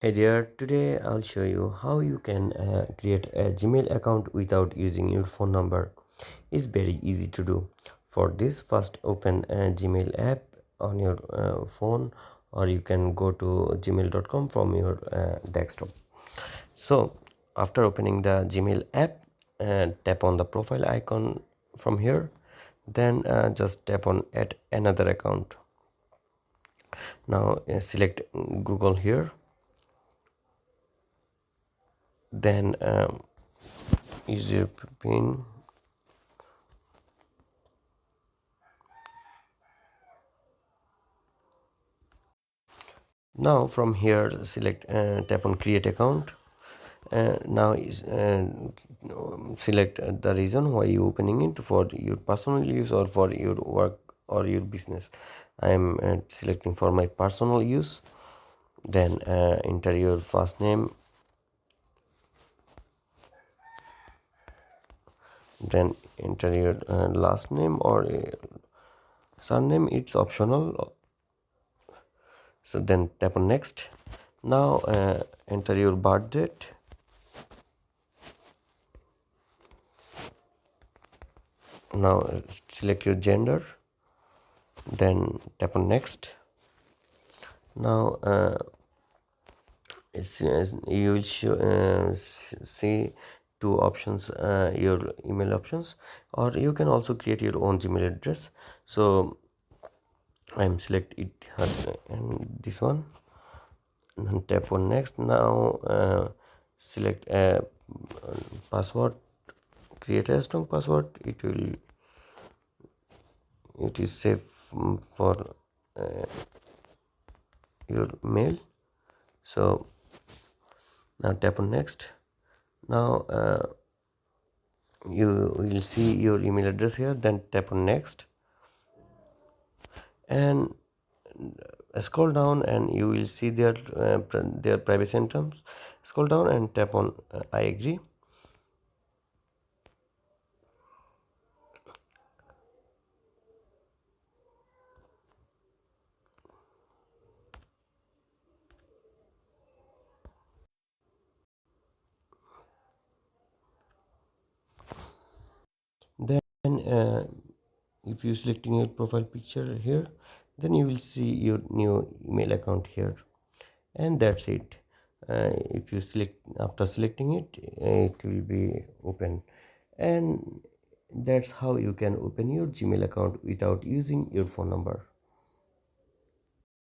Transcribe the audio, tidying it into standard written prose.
Hey there, today I'll show you how you can create a Gmail account without using your phone number. It's very easy to do. For this, first open a Gmail app on your phone, or you can go to gmail.com from your desktop. So, after opening the Gmail app, tap on the profile icon from here, then just tap on add another account. Now, select Google here, then use your pin. Now from here select tap on create account. Now is select the reason why you opening it, for your personal use or for your work or your business. I am selecting for my personal use. Then enter your first name, then enter your last name or surname. It's optional. So then tap on next. Now enter your birth date. Now select your gender, then tap on next. Now you will see two options, your email options, or you can also create your own Gmail address. So I'm select it and this one, and tap on next. Now select a password, create a strong password. It is safe for your mail. So now tap on next. Now you will see your email address here, then tap on next, and scroll down and you will see their privacy and terms. Scroll down and tap on I agree. Then if you selecting your profile picture here, then you will see your new email account here, and that's it. If you select, after selecting it, it will be open, and that's how you can open your Gmail account without using your phone number.